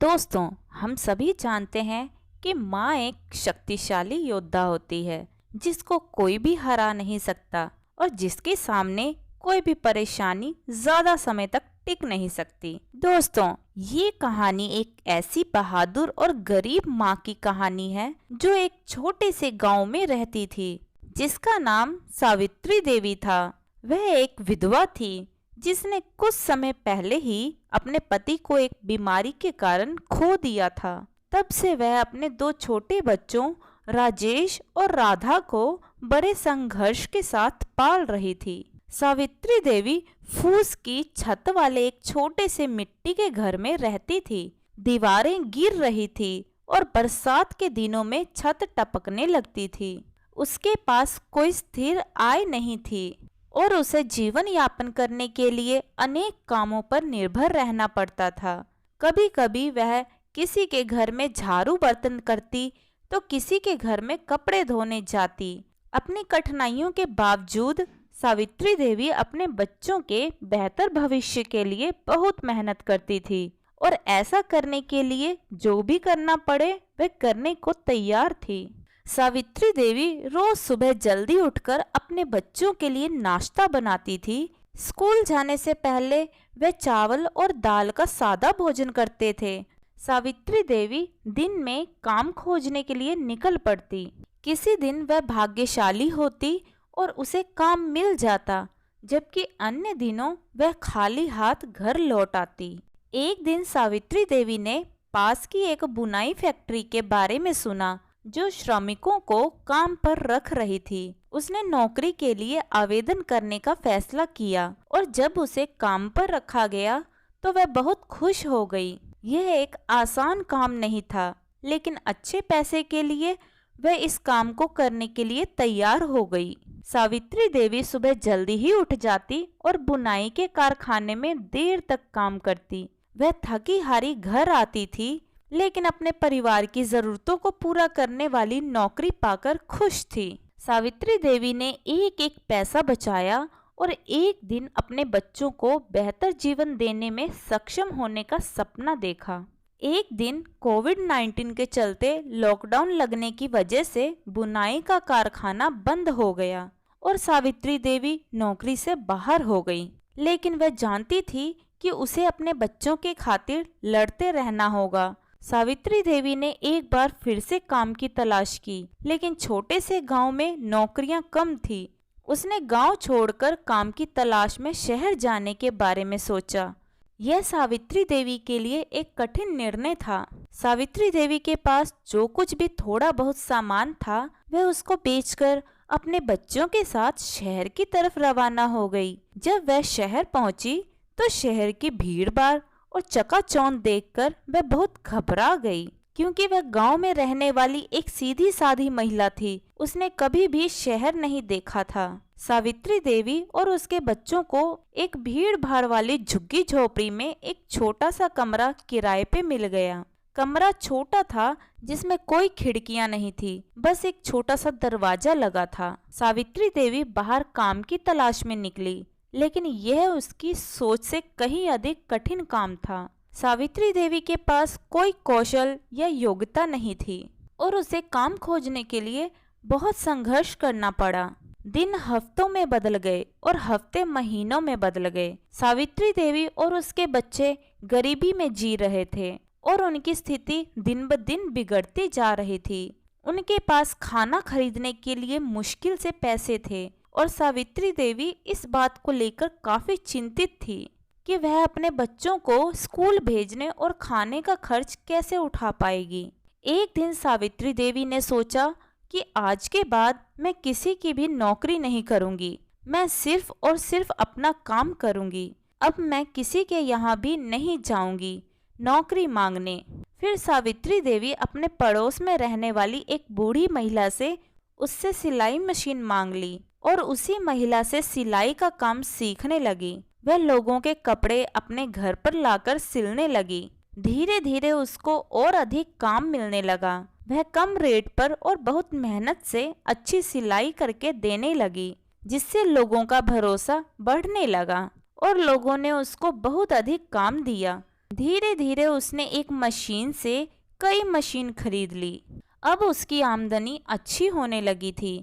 दोस्तों, हम सभी जानते हैं कि माँ एक शक्तिशाली योद्धा होती है जिसको कोई भी हरा नहीं सकता और जिसके सामने कोई भी परेशानी ज्यादा समय तक टिक नहीं सकती। दोस्तों, ये कहानी एक ऐसी बहादुर और गरीब माँ की कहानी है जो एक छोटे से गांव में रहती थी जिसका नाम सावित्री देवी था। वह एक विधवा थी जिसने कुछ समय पहले ही अपने पति को एक बीमारी के कारण खो दिया था। तब से वह अपने दो छोटे बच्चों राजेश और राधा को बड़े संघर्ष के साथ पाल रही थी। सावित्री देवी फूस की छत वाले एक छोटे से मिट्टी के घर में रहती थी। दीवारें गिर रही थी और बरसात के दिनों में छत टपकने लगती थी। उसके पास कोई स्थिर आय नहीं थी और उसे जीवन यापन करने के लिए अनेक कामों पर निर्भर रहना पड़ता था। कभी कभी वह किसी के घर में झाड़ू बर्तन करती तो किसी के घर में कपड़े धोने जाती। अपनी कठिनाइयों के बावजूद सावित्री देवी अपने बच्चों के बेहतर भविष्य के लिए बहुत मेहनत करती थी और ऐसा करने के लिए जो भी करना पड़े वह करने को तैयार थी। सावित्री देवी रोज सुबह जल्दी उठकर अपने बच्चों के लिए नाश्ता बनाती थी। स्कूल जाने से पहले वे चावल और दाल का सादा भोजन करते थे। सावित्री देवी दिन में काम खोजने के लिए निकल पड़ती। किसी दिन वह भाग्यशाली होती और उसे काम मिल जाता, जबकि अन्य दिनों वह खाली हाथ घर लौट आती। एक दिन सावित्री देवी ने पास की एक बुनाई फैक्ट्री के बारे में सुना जो श्रमिकों को काम पर रख रही थी। उसने नौकरी के लिए आवेदन करने का फैसला किया और जब उसे काम पर रखा गया तो वह बहुत खुश हो गई। यह एक आसान काम नहीं था, लेकिन अच्छे पैसे के लिए वह इस काम को करने के लिए तैयार हो गई। सावित्री देवी सुबह जल्दी ही उठ जाती और बुनाई के कारखाने में देर तक काम करती। वह थकी हारी घर आती थी, लेकिन अपने परिवार की जरूरतों को पूरा करने वाली नौकरी पाकर खुश थी। सावित्री देवी ने एक एक पैसा बचाया और एक दिन अपने बच्चों को बेहतर जीवन देने में सक्षम होने का सपना देखा। एक दिन कोविड-19 के चलते लॉकडाउन लगने की वजह से बुनाई का कारखाना बंद हो गया और सावित्री देवी नौकरी से बाहर हो गई। लेकिन वह जानती थी कि उसे अपने बच्चों के खातिर लड़ते रहना होगा। सावित्री देवी ने एक बार फिर से काम की तलाश की, लेकिन छोटे से गांव में नौकरियां कम थी। उसने गांव छोड़कर काम की तलाश में शहर जाने के बारे में सोचा। यह सावित्री देवी के लिए एक कठिन निर्णय था। सावित्री देवी के पास जो कुछ भी थोड़ा बहुत सामान था वह उसको बेचकर अपने बच्चों के साथ शहर की तरफ रवाना हो गई। जब वह शहर पहुंची तो शहर की भीड़-भाड़ और चकाचौंध देखकर वह बहुत घबरा गई, क्योंकि वह गांव में रहने वाली एक सीधी सादी महिला थी। उसने कभी भी शहर नहीं देखा था। सावित्री देवी और उसके बच्चों को एक भीड़ भाड़ वाली झुग्गी झोपड़ी में एक छोटा सा कमरा किराए पे मिल गया। कमरा छोटा था, जिसमें कोई खिड़कियां नहीं थी, बस एक छोटा सा दरवाजा लगा था। सावित्री देवी बाहर काम की तलाश में निकली, लेकिन यह उसकी सोच से कहीं अधिक कठिन काम था। सावित्री देवी के पास कोई कौशल या योग्यता नहीं थी और उसे काम खोजने के लिए बहुत संघर्ष करना पड़ा। दिन हफ्तों में बदल गए और हफ्ते महीनों में बदल गए। सावित्री देवी और उसके बच्चे गरीबी में जी रहे थे और उनकी स्थिति दिन ब दिन बिगड़ती जा रही थी। उनके पास खाना खरीदने के लिए मुश्किल से पैसे थे और सावित्री देवी इस बात को लेकर काफी चिंतित थी कि वह अपने बच्चों को स्कूल भेजने और खाने का खर्च कैसे उठा पाएगी। एक दिन सावित्री देवी ने सोचा कि आज के बाद मैं किसी की भी नौकरी नहीं करूंगी, मैं सिर्फ और सिर्फ अपना काम करूंगी। अब मैं किसी के यहाँ भी नहीं जाऊंगी नौकरी मांगने। फिर सावित्री देवी अपने पड़ोस में रहने वाली एक बूढ़ी महिला से उससे सिलाई मशीन मांग ली और उसी महिला से सिलाई का काम सीखने लगी। वह लोगों के कपड़े अपने घर पर लाकर सिलने लगी। धीरे धीरे उसको और अधिक काम मिलने लगा। वह कम रेट पर और बहुत मेहनत से अच्छी सिलाई करके देने लगी, जिससे लोगों का भरोसा बढ़ने लगा और लोगों ने उसको बहुत अधिक काम दिया। धीरे धीरे उसने एक मशीन से कई मशीन खरीद ली। अब उसकी आमदनी अच्छी होने लगी थी।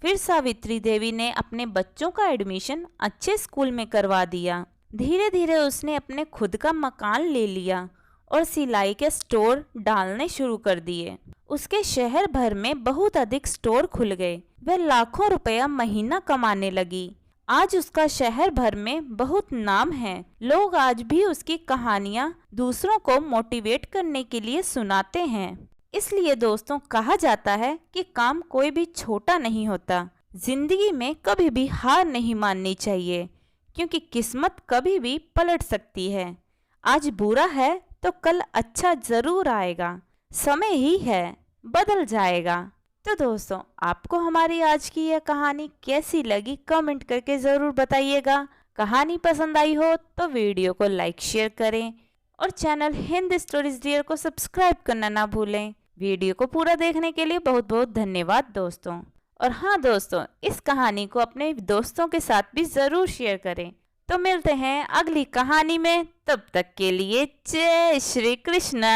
फिर सावित्री देवी ने अपने बच्चों का एडमिशन अच्छे स्कूल में करवा दिया। धीरे धीरे उसने अपने खुद का मकान ले लिया और सिलाई के स्टोर डालने शुरू कर दिए। उसके शहर भर में बहुत अधिक स्टोर खुल गए। वह लाखों रुपया महीना कमाने लगी। आज उसका शहर भर में बहुत नाम है। लोग आज भी उसकी कहानियां दूसरों को मोटिवेट करने के लिए सुनाते हैं। इसलिए दोस्तों कहा जाता है कि काम कोई भी छोटा नहीं होता। जिंदगी में कभी भी हार नहीं माननी चाहिए, क्योंकि किस्मत कभी भी पलट सकती है। आज बुरा है तो कल अच्छा जरूर आएगा। समय ही है, बदल जाएगा। तो दोस्तों आपको हमारी आज की यह कहानी कैसी लगी कमेंट करके ज़रूर बताइएगा। कहानी पसंद आई हो तो वीडियो को लाइक शेयर करें और चैनल हिंद स्टोरीज डियर को सब्सक्राइब करना ना भूलें। वीडियो को पूरा देखने के लिए बहुत बहुत धन्यवाद दोस्तों। और हाँ दोस्तों, इस कहानी को अपने दोस्तों के साथ भी ज़रूर शेयर करें। तो मिलते हैं अगली कहानी में, तब तक के लिए जय श्री कृष्णा।